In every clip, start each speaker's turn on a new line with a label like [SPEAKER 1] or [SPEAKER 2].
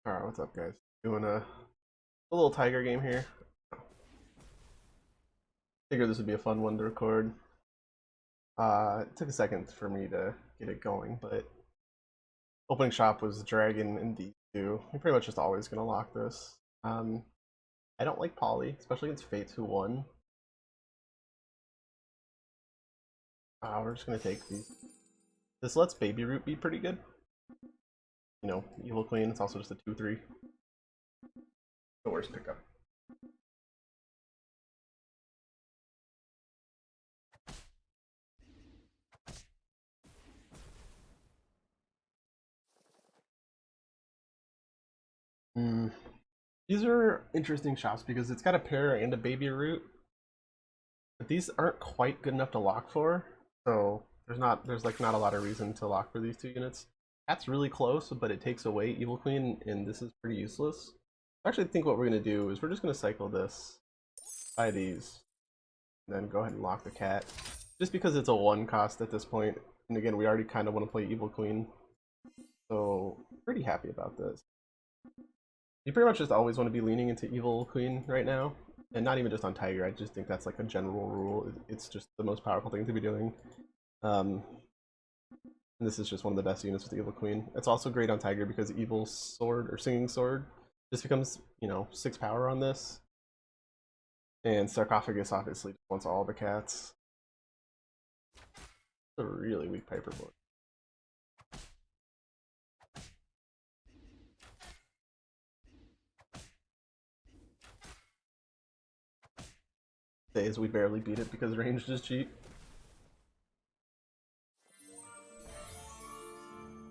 [SPEAKER 1] Alright, what's up, guys? Doing a little Tiger game here. Figured this would be a fun one to record. It took a second for me to get it going, but opening shop was Dragon and D2. I'm pretty much just always gonna lock this. I don't like Poly, especially against Fates who won. We're just gonna take these. This lets Baby Root be pretty good. You know, Evil Queen, it's also just a 2-3. The worst pickup. These are interesting shops because it's got a pair and a Baby Root, but these aren't quite good enough to lock for. So there's like not a lot of reason to lock for these two units. That's really close, but it takes away Evil Queen, and this is pretty useless. I actually think what we're gonna do is we're just gonna cycle this, buy these, and then go ahead and lock the cat, just because it's a 1 cost at this point. And again, we already kind of want to play Evil Queen, so pretty happy about this. You pretty much just always want to be leaning into Evil Queen right now, and not even just on Tiger. I just think that's like a general rule. It's just the most powerful thing to be doing. And this is just one of the best units with Evil Queen. It's also great on Tiger because Evil Sword or Singing Sword just becomes, 6 power on this. And Sarcophagus obviously just wants all the cats. It's a really weak Piper board. Days we barely beat it because ranged is cheap.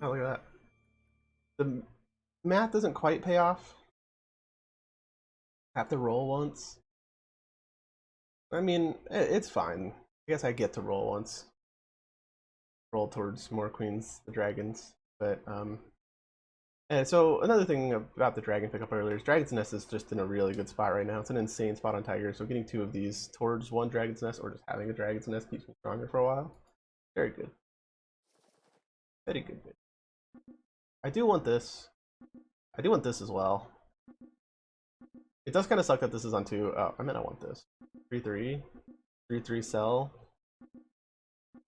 [SPEAKER 1] Oh, look at that. The math doesn't quite pay off. Have to roll once. I mean, it's fine. I guess I get to roll once. Roll towards more queens, the dragons. But, and so another thing about the dragon pickup earlier is Dragon's Nest is just in a really good spot right now. It's an insane spot on Tiger, so getting 2 of these towards 1 Dragon's Nest or just having a Dragon's Nest keeps me stronger for a while. Very good. Very good. I do want this. I do want this as well. It does kind of suck that this is on 2. Oh, I meant I want this. 3-3. 3-3 sell.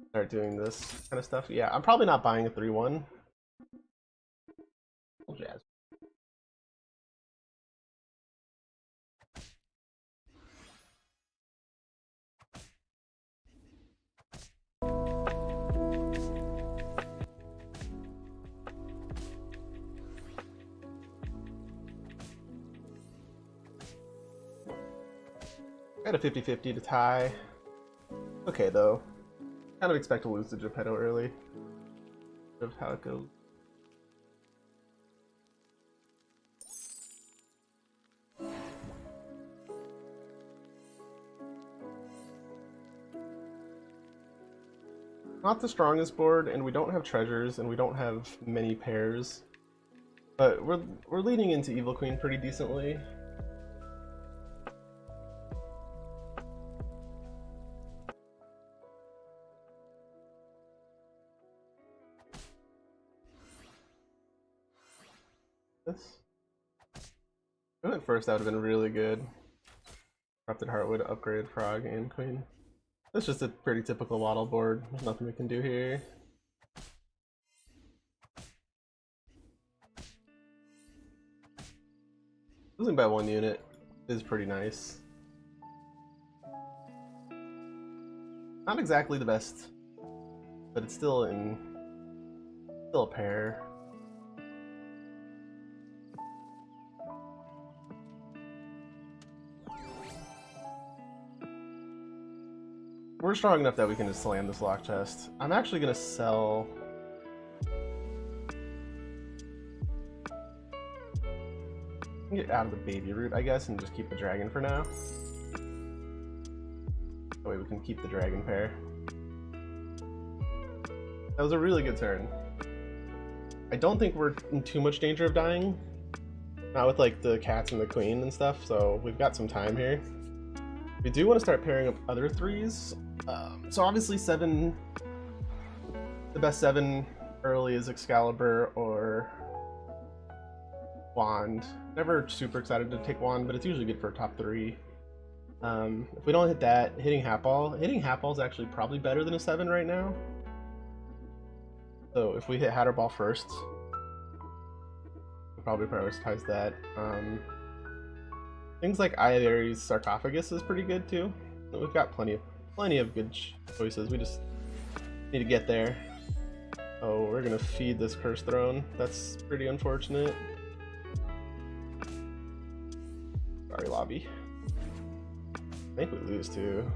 [SPEAKER 1] Start doing this kind of stuff. Yeah, I'm probably not buying a 3-1. Jazz. Got a 50-50 to tie. Okay, though. Kind of expect to lose to Geppetto early. Of how it goes. Not the strongest board, and we don't have treasures, and we don't have many pairs. But we're leading into Evil Queen pretty decently. This. If I went first, that would have been really good. Corrupted Heartwood, upgrade Frog, and Queen. That's just a pretty typical waddle board. There's nothing we can do here. Losing by 1 unit is pretty nice. Not exactly the best, but it's still a pair. We're strong enough that we can just slam this lock chest. I'm actually gonna sell. Get out of the Baby Root, I guess, and just keep the dragon for now. That way we can keep the dragon pair. That was a really good turn. I don't think we're in too much danger of dying. Not with like the cats and the queen and stuff, so we've got some time here. We do want to start pairing up other 3s. So obviously 7, the best 7 early is Excalibur or Wand. Never super excited to take Wand, but it's usually good for top 3. If we don't hit that, hitting Hat Ball is actually probably better than a 7 right now. So if we hit Hatter Ball first, we'll probably prioritize that. Things like Eye of Ares Sarcophagus is pretty good too. But we've got plenty of good choices. We just need to get there. Oh, we're gonna feed this Curse Throne. That's pretty unfortunate. Sorry, lobby. I think we lose too.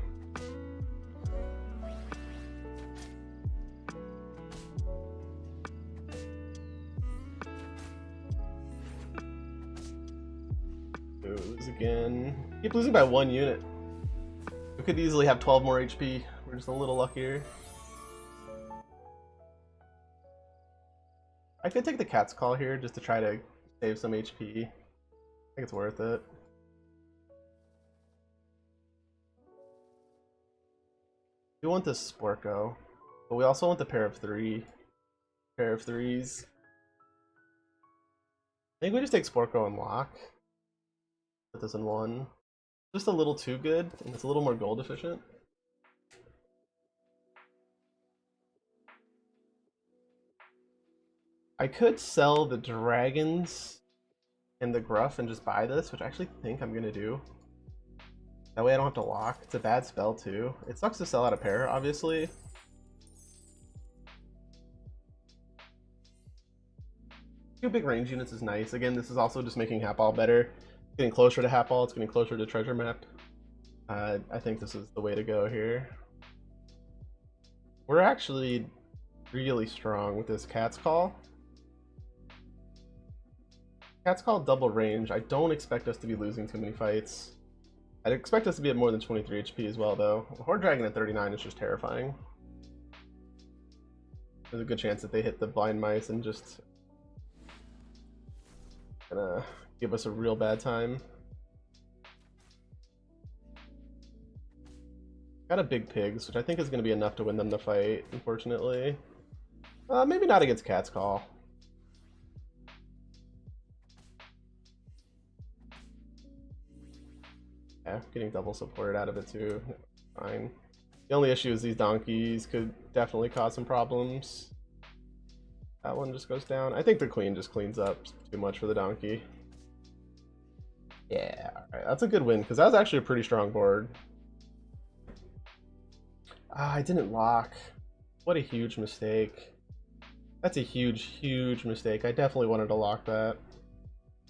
[SPEAKER 1] We lose again. Keep losing by 1 unit. We could easily have 12 more HP. We're just a little luckier. I could take the Cat's Call here just to try to save some HP. I think it's worth it. We want this Sporko, but we also want the pair of 3. Pair of 3s. I think we just take Sporko and lock. Put this in 1. Just a little too good, and it's a little more gold efficient. I could sell the dragons and the Gruff and just buy this, which I actually think I'm gonna do. That way I don't have to lock. It's a bad spell too. It sucks to sell out a pair, obviously. Two big range units is nice. Again, this is also just making Hat Ball better. It's getting closer to Hat Ball, it's getting closer to Treasure Map. I think this is the way to go here. We're actually really strong with this Cat's Call. Cat's Call double range. I don't expect us to be losing too many fights. I'd expect us to be at more than 23 HP as well, though. Horde Dragon at 39 is just terrifying. There's a good chance that they hit the Blind Mice and just gonna give us a real bad time. Got a big Pigs, which I think is going to be enough to win them the fight, unfortunately. Maybe not against Cat's Call. Yeah, getting double supported out of it too. Fine. The only issue is these donkeys could definitely cause some problems. That one just goes down. I think the queen just cleans up too much for the donkey. Yeah, alright, that's a good win, because that was actually a pretty strong board. Ah, I didn't lock. What a huge mistake. That's a huge, huge mistake. I definitely wanted to lock that.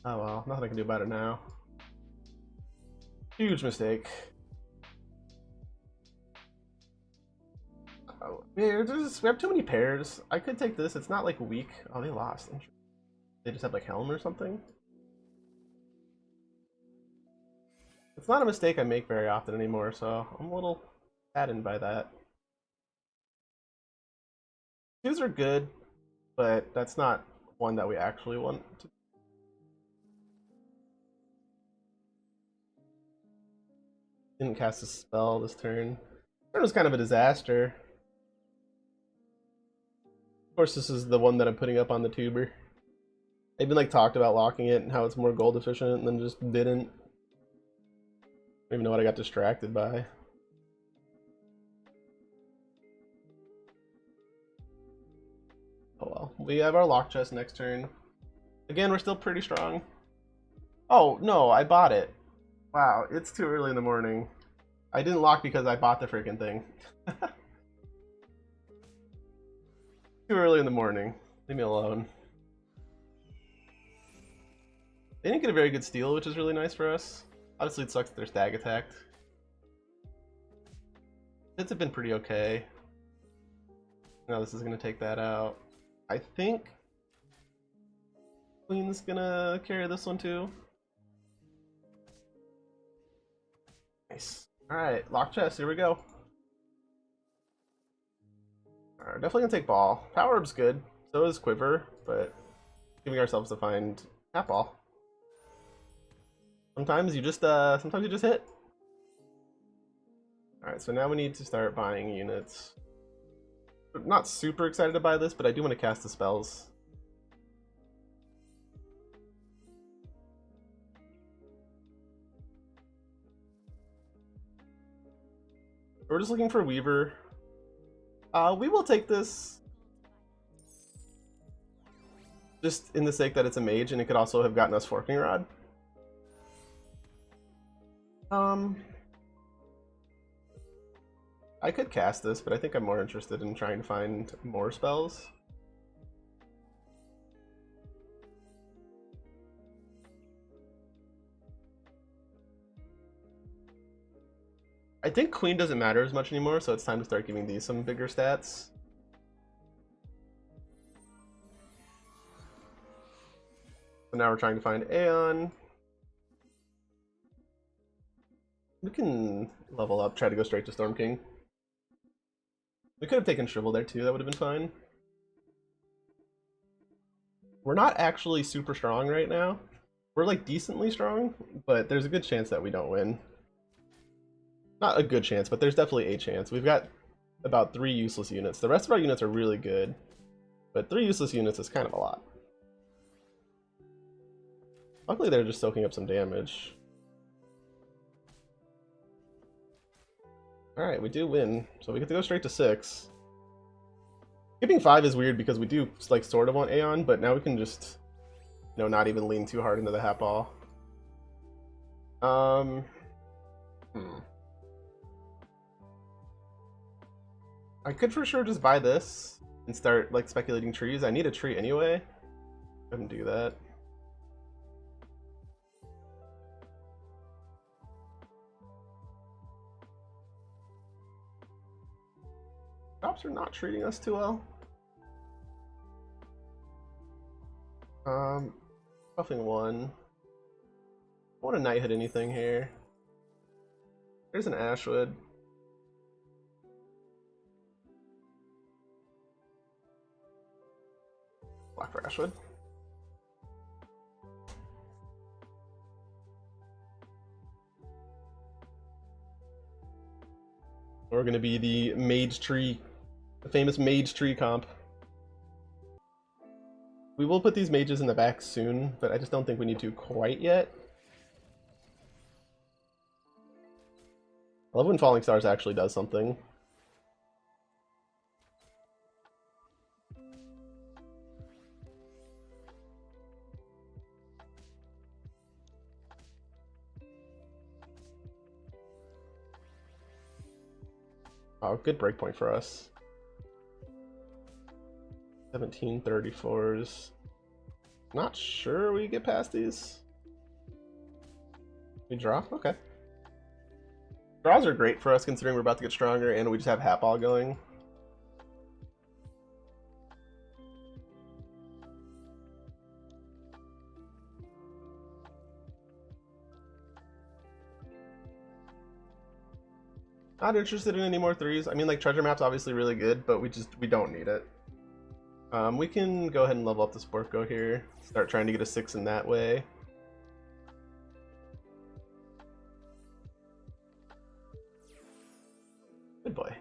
[SPEAKER 1] Oh well, nothing I can do about it now. Huge mistake. Oh, we have too many pairs. I could take this. It's not like weak. Oh, they lost. They just have like Helm or something. It's not a mistake I make very often anymore, so I'm a little saddened by that. Twos are good, but that's not one that we actually want to. Didn't cast a spell this turn. Turn was kind of a disaster. Of course, this is the one that I'm putting up on the tuber. I even like talked about locking it and how it's more gold efficient, and then just didn't. I don't even know what I got distracted by. Oh well. We have our lock chest next turn. Again, we're still pretty strong. Oh no, I bought it. Wow, it's too early in the morning. I didn't lock because I bought the freaking thing. Too early in the morning. Leave me alone. They didn't get a very good steal, which is really nice for us. Obviously, it sucks that they're stag attacked. Hits have been pretty okay. Now this is going to take that out. I think Queen's going to carry this one too. Nice. Alright, lock chest, here we go. Alright, definitely gonna take ball. Power Orb's good, so is Quiver, but giving ourselves to find Hat Ball. Sometimes you just hit. Alright, so now we need to start buying units. I'm not super excited to buy this, but I do want to cast the spells. We're just looking for Weaver. We will take this just in the sake that it's a mage, and it could also have gotten us Forking Rod. I could cast this, but I think I'm more interested in trying to find more spells. I think Queen doesn't matter as much anymore, so it's time to start giving these some bigger stats. So now we're trying to find Aeon. We can level up, try to go straight to Storm King. We could have taken Shrivel there too, that would have been fine. We're not actually super strong right now. We're like decently strong, but there's a good chance that we don't win. Not a good chance, but there's definitely a chance. We've got about 3 useless units. The rest of our units are really good, but 3 useless units is kind of a lot. Luckily they're just soaking up some damage. Alright, we do win, so we get to go straight to 6. Skipping 5 is weird because we do like sort of want Aeon, but now we can just, you know, not even lean too hard into the hat ball. I could for sure just buy this and start like speculating trees. I need a tree anyway. Couldn't do that. Crops are not treating us too well. Buffing 1. I want to night hit anything here. There's an Ashwood. Black for Ashwood. We're going to be the Mage Tree, the famous Mage Tree comp. We will put these mages in the back soon, but I just don't think we need to quite yet. I love when Falling Stars actually does something. Oh, good breakpoint for us. 1734s. Not sure we get past these. We draw? Okay. Draws are great for us considering we're about to get stronger and we just have hat ball going. Not interested in any more 3s. I mean, like, treasure map's obviously really good, but we don't need it. We can go ahead and level up the Sportgo here. Start trying to get a 6 in that way. Good boy.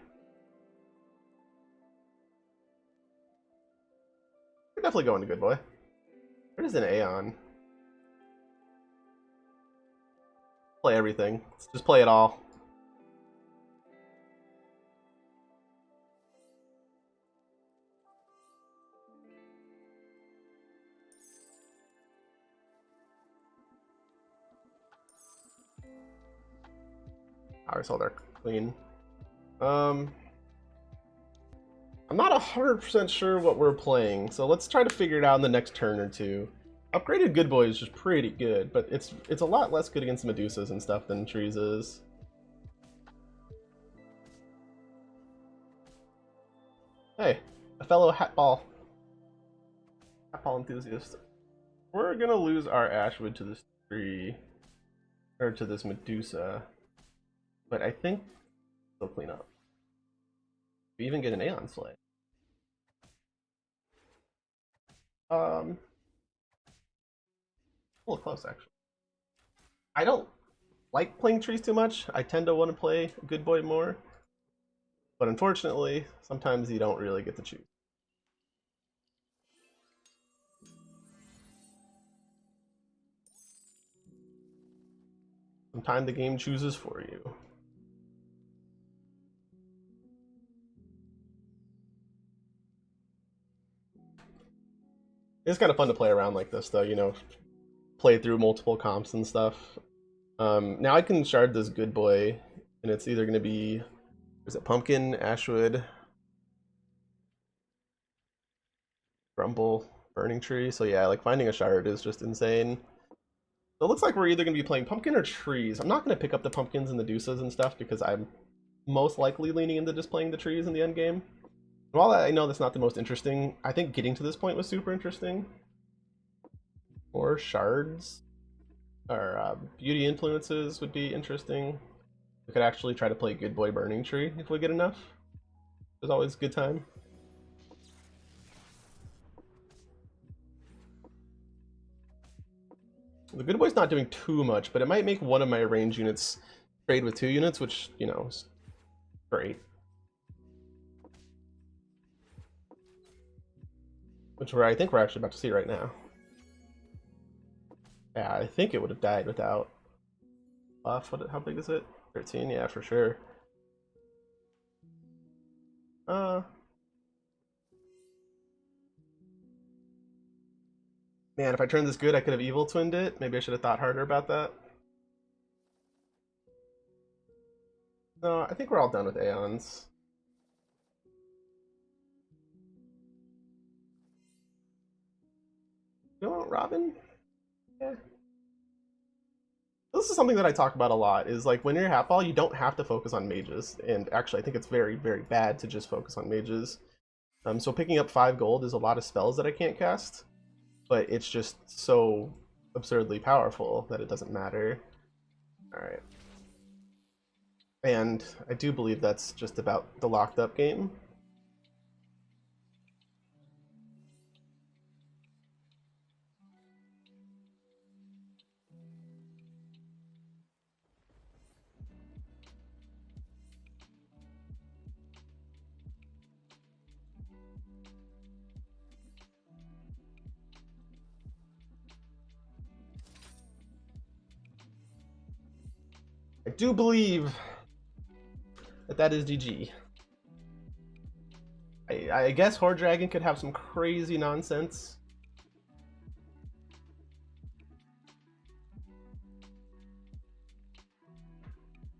[SPEAKER 1] We're definitely going to good boy. Where is an Aeon? Play everything. Let's just play it all. I saw they're clean. I'm not 100% sure what we're playing, so let's try to figure it out in the next turn or two. Upgraded Good Boy is just pretty good, but it's a lot less good against Medusas and stuff than Trees is. Hey, a fellow hat ball enthusiast. We're gonna lose our Ashwood to this tree, or to this Medusa, but I think they'll clean up. We even get an Aeon Slay. A little close, actually. I don't like playing trees too much. I tend to want to play Good Boy more. But unfortunately, sometimes you don't really get to choose. Sometimes the game chooses for you. It's kind of fun to play around like this, though. You know, play through multiple comps and stuff. Now I can shard this good boy, and it's either going to be, is it Pumpkin, Ashwood, Grumble, Burning Tree? So yeah, like finding a shard is just insane. So it looks like we're either going to be playing Pumpkin or Trees. I'm not going to pick up the Pumpkins and the Deuces and stuff because I'm most likely leaning into just playing the Trees in the end game. While I know that's not the most interesting, I think getting to this point was super interesting. Or shards, or beauty influences would be interesting. We could actually try to play Good Boy Burning Tree if we get enough. There's always a good time. The Good Boy's not doing too much, but it might make one of my range units trade with 2 units, which, you know, is great. Which I think we're actually about to see right now. Yeah, I think it would have died without buff. How big is it? 13, yeah, for sure. Man, if I turned this good, I could have evil twinned it. Maybe I should have thought harder about that. No, I think we're all done with Aeons. You want Robin? Yeah. This is something that I talk about a lot, is like when you're half ball, you don't have to focus on mages. And actually, I think it's very, very bad to just focus on mages. So picking up 5 gold is a lot of spells that I can't cast, but it's just so absurdly powerful that it doesn't matter. All right. And I do believe that's just about the locked up game. I do believe that is GG. I guess Horde Dragon could have some crazy nonsense.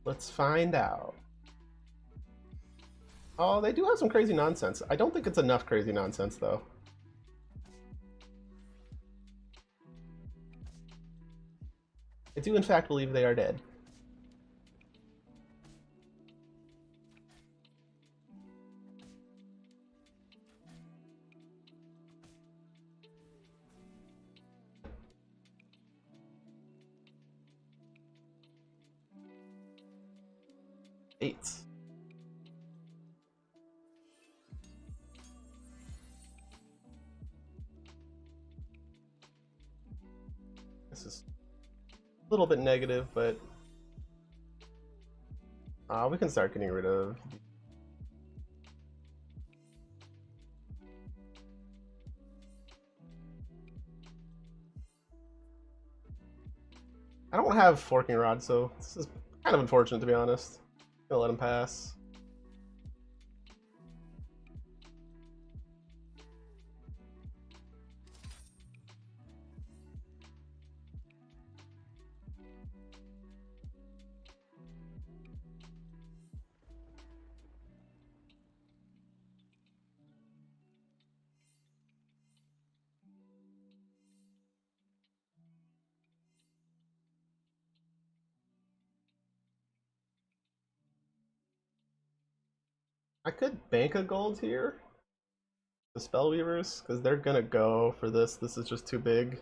[SPEAKER 1] Let's find out. Oh, they do have some crazy nonsense. I don't think it's enough crazy nonsense, though. I do, in fact, believe they are dead. Eight. This is a little bit negative, but we can start getting rid of. I don't have Forking Rod, so this is kind of unfortunate, to be honest. I'm gonna let him pass. I could bank a gold here. The Spellweavers, because they're gonna go for this. This is just too big.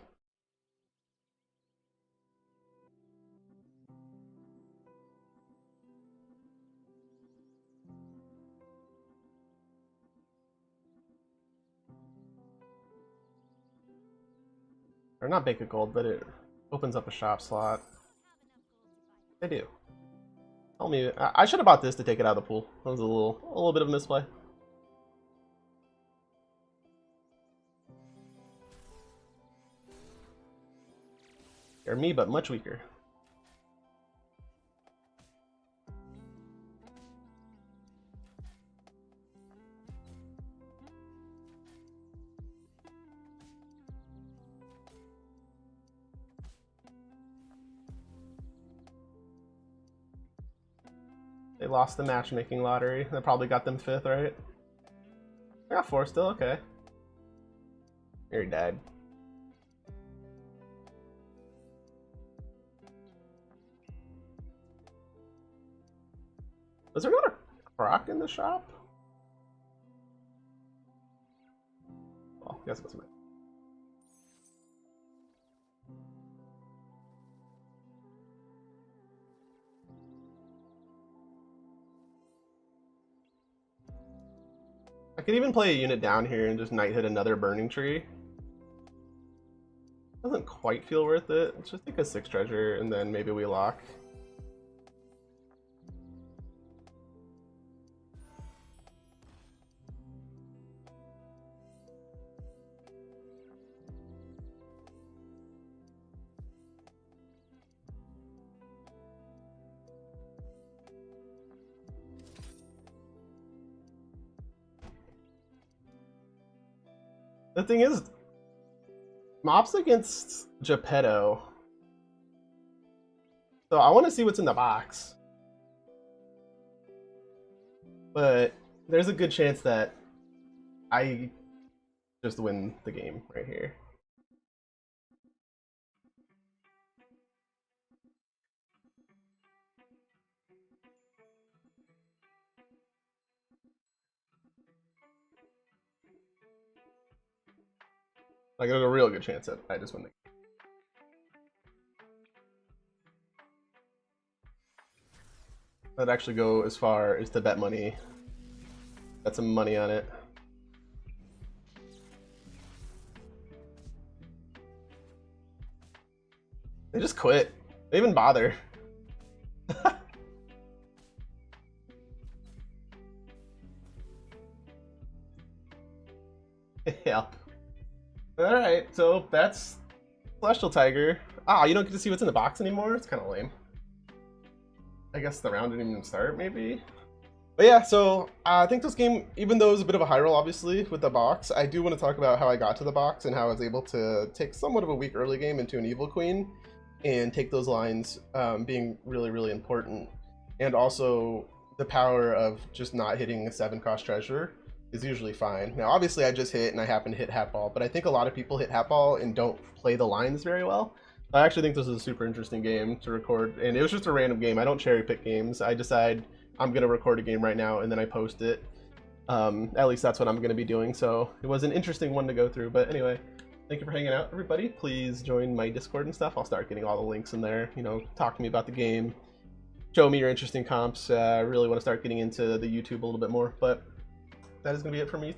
[SPEAKER 1] Or not bank a gold, but it opens up a shop slot. They do. Tell me, I should have bought this to take it out of the pool. That was a little bit of a misplay. They're me, but much weaker. They lost the matchmaking lottery. That probably got them 5th, right? I got 4 still, okay. You're dead. Was there not a croc in the shop? Well, I guess it doesn't matter. I could even play a unit down here and just night hit another burning tree. Doesn't quite feel worth it. Let's just take a 6 treasure and then maybe we lock. The thing is, mobs against Geppetto. So I want to see what's in the box. But there's a good chance that I just win the game right here. Like, there's a real good chance that I just win the game. I'd actually go as far as to bet money. Bet some money on it. They just quit. They even bother. Yep. Alright, so that's Celestial Tiger. Ah, you don't get to see what's in the box anymore? It's kind of lame. I guess the round didn't even start, maybe? But yeah, so I think this game, even though it was a bit of a high roll, obviously, with the box, I do want to talk about how I got to the box and how I was able to take somewhat of a weak early game into an Evil Queen and take those lines being really, really important. And also the power of just not hitting a 7-cost treasure is usually fine. Now, obviously, I just hit and I happen to hit hat ball, but I think a lot of people hit hat ball and don't play the lines very well. I actually think this is a super interesting game to record, and it was just a random game. I don't cherry pick games. I decide I'm going to record a game right now and then I post it. At least that's what I'm going to be doing, so it was an interesting one to go through. But anyway, thank you for hanging out, everybody. Please join my Discord and stuff. I'll start getting all the links in there. You know, talk to me about the game. Show me your interesting comps. I really want to start getting into the YouTube a little bit more, but that is going to be it for me.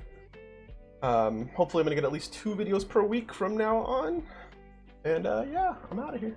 [SPEAKER 1] Hopefully I'm going to get at least 2 videos per week from now on. And yeah, I'm out of here.